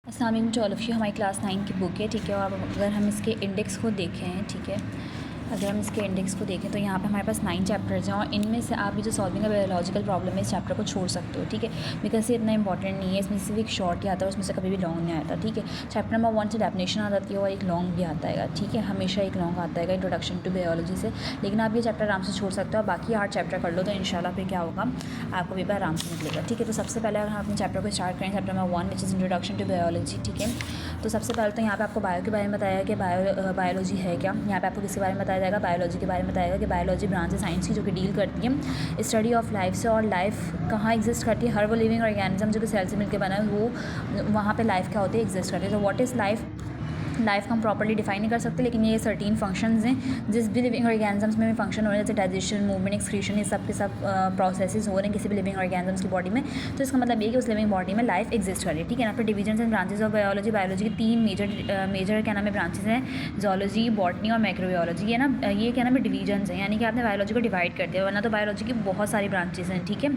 अस्सलाम वालेकुम to all of you. हमारी क्लास 9 की बुक है, ठीक है। और अगर हम इसके इंडेक्स को देखें, ठीक है, अगर हम इसके इंडेक्स को देखें तो यहाँ पे हमारे पास 9 चैप्टर्स हैं और इनमें से आप ये जो सॉल्विंग अ बायोलॉजिकल प्रॉब्लम है इस चैप्टर को छोड़ सकते हो, ठीक है, बिकॉज ये इतना इंपॉर्टेंट नहीं है। इसमें सिर्फ एक शॉर्ट ही आता है, उसमें से कभी भी लॉन्ग नहीं आता, ठीक है। चैप्टर नंबर 1 से डेफिनेशन आ जाती है और एक लॉन्ग भी आता है, ठीक है, हमेशा एक लॉन्ग आता है इंट्रोडक्शन टू बायोलॉजी से। लेकिन आप ये चैप्टर आराम से छोड़ सकते हो और बाकी 8 चैप्टर कर लो तो इंशाल्लाह फिर क्या होगा, आपको पेपर आराम से निकलेगा, ठीक है। तो सबसे पहले अगर हम अपने चैप्टर को स्टार्ट करें, chapter number 1 which is introduction to biology, ठीक है। तो सबसे पहले तो यहाँ पे आपको बायो के बारे में बताया कि बायोलॉजी है क्या। यहाँ पे आपको किसके बारे में बताया जाएगा, बायोलॉजी के बारे में बताएगा कि बायोलॉजी ब्रांच है साइंस की जो कि डील करती है स्टडी ऑफ लाइफ से, और लाइफ कहाँ एग्जिस्ट करती है। हर वो लिविंग ऑर्गेनिज्म जो कि सेल से मिलकर बना है वो वहाँ पे लाइफ क्या होती है, एग्जिस्ट करती है। तो व्हाट इज़ लाइफ, लाइफ को हम प्रॉपर्ली डिफाइन नहीं कर सकते, लेकिन ये सर्टीन फंक्शंस हैं जिस भी लिविंग ऑर्गेनिजम्स में भी फंक्शन हो रहे हैं, जैसे डाइजेशन, मूवमेंट, एक्सक्रीशन, ये सब के सब प्रोसेसेस हो रहे हैं किसी भी लिविंग ऑर्गेनिजम्स की बॉडी में। तो इसका मतलब ये कि उस लिविंग बॉडी में लाइफ एग्जिस्ट कर रही है, ठीक है ना। फिर division and branches of biology, biology के 3 मेजर क्या नाम है ब्रांचेस हैं, जोलॉजी, बॉटनी और माइक्रोबायोलॉजी। ये ना ये क्या नाम है डिवीजन्स हैं, यानी कि आपने बायोलॉजी को डिवाइड कर दिया, वरना तो बायोलॉजी की बहुत सारी ब्रांचेस हैं, ठीक है,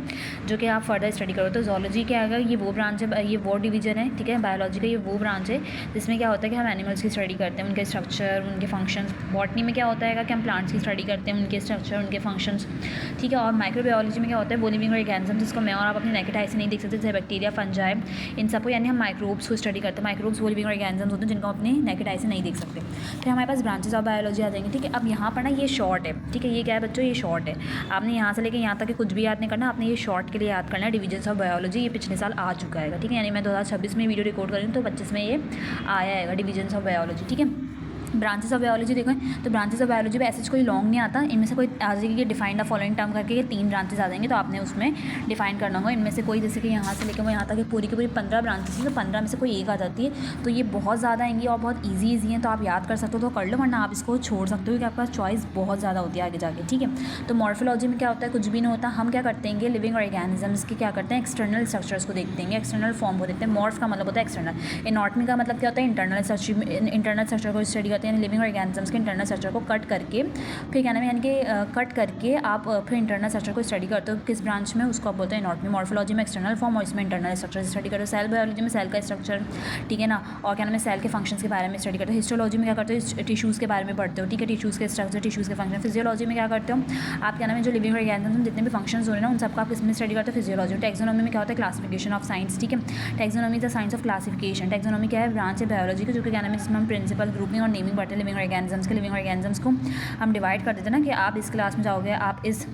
जो कि आप फर्दर स्टडी करो। तो जोलॉजी क्या है, ये वो ब्रांच है, ये वो डिवीजन है, ठीक है, बायोलॉजी का ये वो ब्रांच है जिसमें क्या होता है कि हम एनिमल्स की स्टडी करते हैं, उनके स्ट्रक्चर, उनके फंक्शंस। बॉटनी में क्या होता है कि हम प्लांट्स की स्टडी करते हैं, उनके स्ट्रक्चर, उनके फंक्शंस, ठीक है। और माइक्रोबायोलॉजी में क्या होता है, वो लिविंग ऑर्गेनिज्म जिसको मैं और आप अपनी नेकेड आई से नहीं देख सकते, जैसे बैक्टीरिया, फंजाई, इन सबको, यानी हम माइक्रोब्स को स्टडी करते हैं। माइक्रोब्स वो लिविंग ऑर्गेनिज्म होते हैं जिनको हम अपनी नेकेड आई से नहीं देख सकते। फिर हमारे पास ब्रांचेस ऑफ बायोलॉजी आ जाएंगे, ठीक है। अब यहाँ पर ना ये शॉर्ट है, ठीक है, ये क्या है बच्चों, ये शॉर्ट है। आपने यहाँ से लेकर यहाँ तक कुछ भी याद नहीं करना, आपने ये शॉर्ट के लिए याद करना है। डिवीजन्स ऑफ बायोलॉजी ये पिछले साल आ चुका है, ठीक है, यानी मैं 2026 में वीडियो रिकॉर्ड कर रही हूँ तो 25 में ये आया है डिवीजन्स ऑफ बायोलॉजी, ठीक है। ब्रांचेस ऑफ बायोलॉजी देखें तो ब्रांचेस ऑफ बायोलॉजी में ऐसे कोई लॉन्ग नहीं आता, इनमें से कोई आ जाएगी कि डिफाइन द फॉलोइंग टर्म करके ये 3 ब्रांचेस आ जाएंगे, तो आपने उसमें डिफाइन करना होगा। इनमें से कोई, जैसे कि यहाँ से लेकर वो यहाँ तक पूरी की पूरी 15 ब्रांचेस हैं, तो 15 में से कोई एक आ जाती है, तो ये बहुत ज़्यादा आएंगी और बहुत ईजी हैं, तो आप याद कर सकते हो तो कर लो, वरना आप इसको छोड़ सकते हो क्योंकि आपके पास चॉइस बहुत ज़्यादा होती है आगे जाके, ठीक है। तो मॉर्फोलॉजी में क्या होता है, कुछ भी नहीं होता, हम क्या करते हैं, लिविंग ऑर्गेनिजम्स के क्या करते हैं, एक्सटर्नल स्ट्रक्चर्स को देखते हैं, एक्सटर्नल फॉर्म को देखते हैं। मॉर्फ का मतलब होता है एक्सटर्नल, एनाटॉमी का मतलब क्या होता है, इंटरनल स्ट्रक्चर को स्टडी करते हैं, लिविंग ऑर्गेनिजम्स के इंटरनल स्ट्रक्चर को कट करके, फिर क्या नाम है, यानी कि कट करके आप फिर इंटरनल स्ट्रक्चर को स्टडी करते हो किस ब्रांच में, उसको आप बोलते हैं एनाटॉमी। मॉर्फोलॉजी में एक्सटर्नल फॉर्म और इसमें इंटरनल स्ट्रक्चर स्टडी करते हो। सेल बायोलॉजी में सेल का स्ट्रक्चर, ठीक है ना, और क्या नाम है सेल के फंक्शंस के बारे में स्टडी करते हो। हिस्टोलॉजी में क्या करते हो, टिश्यूज़ के बारे में पढ़ते हो, ठीक है, टिश्यूज़ के स्ट्रक्चर, टिश्यूज़ के फंक्शन। फिजियोलॉजी में क्या करते हो आप, क्या नाम है, जो लिविंग ऑर्गेनिज्म जितने भी फंक्शंस हो रहे हैं ना उन सबका आप किसमें स्टडी करते हो, फिजियोलॉजी। टैक्सोनॉमी में क्या होता है, क्लासिफिकेशन ऑफ साइंस, ठीक है। Taxonomy the science of classification. Taxonomy क्या है, ब्रांच है बायोलॉजी की जो कि क्या नाम है, जिसमें हम प्रिंसिपल, ग्रुपिंग और नेमिंग पढ़ते हैं लिविंग ऑर्गेनिजम्स के। लिविंग ऑर्गेनिजम्स को हम डिवाइड कर देते हैं ना कि आप इस क्लास में जाओगे, आप इस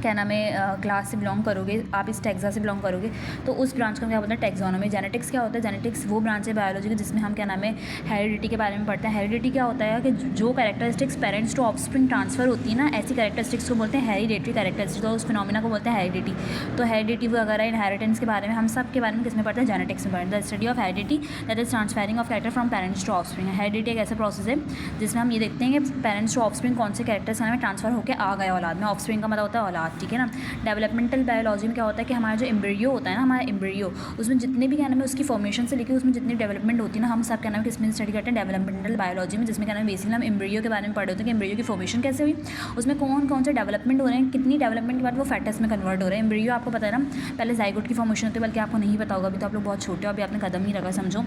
क्या नाम है क्लास से बिलोंग करोगे, आप इस टैक्सा से बिलोंग करोगे, तो उस ब्रांच का क्या होता है, टैक्सोनॉमी। जेनेटिक्स क्या होता है, जेनेटिक्स वो ब्रांच है बायोलॉजी की जिसमें हम क्या नाम है हेरिडिटी के बारे में पढ़ते हैं। हेरिडिटी क्या होता है कि जो characteristics parents to offspring transfer होती है ना, ऐसी कैरेक्टरिस्टिक्स को बोलते हैं हेरिडेटरी कैरेक्टरिस्टिक्स, तो उस फिनोमिना को बोलते हैं हेरिडिटी। तो हेरिडिटी वगैरह इनहेरिटेंस के बारे में हम सब के बारे में किसमें पढ़ते हैं, जेनेटिक्स में पढ़ते हैं। The study of heredity that is transferring of character from parents to offspring. Heredity एक ऐसा प्रोसेस है जिसमें हम ये देखते हैं कि पेरेंट्स टू ऑफस्प्रिंग कौन से कैरेक्टर्स में ट्रांसफर होकर आ गए औलाद में। ऑफस्प्रिंग का मतलब होता है औलाद, ठीक है ना। डेवलपमेंटल बायोलॉजी में क्या होता है कि हमारा जो एम्ब्रियो होता है ना, हमारा एम्ब्रियो, उसमें जितने भी क्या नाम है उसकी फॉर्मेशन से लेकर उसमें जितनी डेवलपमेंट होती है ना, हम सब क्या नाम है किसमें स्टडी करते हैं, डेवलपमेंटल बायोलॉजी में, जिसमें क्या नाम है बेसिकली हम एम्ब्रियो के बारे में पढ़े होते हैं कि एम्ब्रियो की फॉर्मेशन कैसे हुई, उसमें कौन कौन से डेवलपमेंट हो रहे हैं, कितनी डेवलपमेंट के बाद वो फेटस में कन्वर्ट हो रहे हैं। एम्ब्रियो आपको पता है ना, पहले जाइगोट की फॉर्मेशन होती है, बल्कि आपको नहीं पता होगा, अभी तो आप लोग बहुत छोटे हो, अभी आपने कदम नहीं रखा, समझो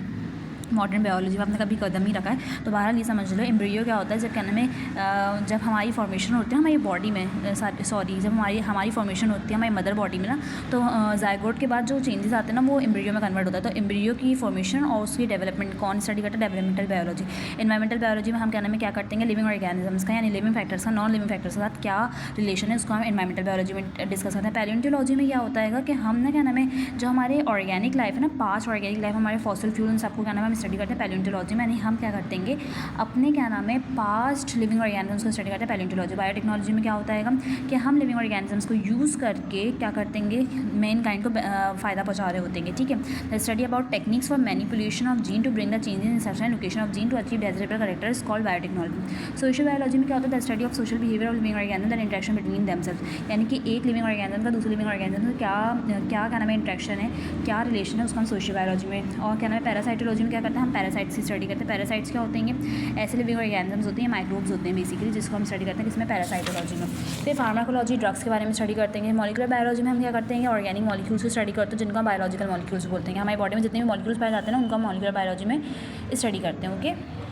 मॉडर्न बायोलॉजी में आपने कभी कदम ही रखा है, तो बहरहाल ये समझ लो एम्ब्रियो क्या होता है, जब कहने में जब हमारी फॉर्मेशन होती है हमारी बॉडी में, सॉरी जब हमारी फॉर्मेशन होती है हमारी मदर बॉडी में ना, तो जाइगोट के बाद जो चेंजेस आते हैं ना वो एम्ब्रियो में कन्वर्ट होता है। तो एम्ब्रियो की फॉर्मेशन और उसकी डेवलपमेंट कौन स्टडी करता है, डेवलपमेंटल बायोलॉजी। एनवायरमेंटल बायोलॉजी में हम कहने में क्या करते हैं, लिविंग ऑर्गेनिजम्स का यानी लिविंग फैक्टर्स का नॉन लिविंग फैक्टर्स के साथ क्या रिलेशन है उसको हम एनवायरमेंटल बायोलॉजी में डिस्कस करते हैं। पैलियोंटोलॉजी में क्या होता है कि हम ना क्या नाम है जो हमारे ऑर्गेनिक लाइफ है ना, पास्ट ऑर्गेनिक लाइफ, हमारे फॉसिल फ्यूल, उन सबको क्या नाम है हम स्टडी करते हैं पैलियोंटोलॉजी में, यानी हम क्या करते हैं अपने क्या नाम है पास्ट लिविंग ऑर्गेनिजम्स को स्टडी करते हैं पैलियोंटोलॉजी। बायोटेक्नोलॉजी में क्या होता है कि हम लिविंग ऑर्गेनिजम्स को यूज़ करके क्या करते हैं, मेन काइंड को फ़ायदा पहुंचा रहे होते हैं, ठीक है। The study about techniques for manipulation of gene to bring the changes in search and location of gene to achieve desirable character is called biotechnology. Social biology में क्या होता है, the study of social behaviour of living organism and interaction between themselves, यानी कि एक living organism का दूसरे living organism से क्या नाम है इंटरेक्शन है, क्या रिलेशन है, उसका हम सोशल बायोलॉजी में। और क्या नाम है पैरासाइटोलॉजी में क्या करते हैं, हम पैरासाइट्स की स्टडी करते हैं। पैरासाइट्स क्या होते हैं? ऐसे लिविंग ऑर्गेनिजम्स होते हैं, माइक्रोब्स होते हैं बेसिकली, जिसको हम स्टडी करते हैं किसमें? पैरासाइटोलॉजी में। फिर फार्माकोलॉजी, ड्रग्स के बारे में स्टडी करते हैं। मॉलिकुलर बायोलॉजी में हम क्या करते हैं? ऑर्गेनिक मॉलिक्यूल्स को स्टडी करते हैं, जिनको हम बायोलॉजिकल मॉलिक्यूल्स बोलते हैं। हमारी बॉडी में जितने भी मॉलिक्यूल्स पाए जाते हैं ना, उनका मॉलिकुलर बायोलॉजी में स्टडी करते हैं। ओके।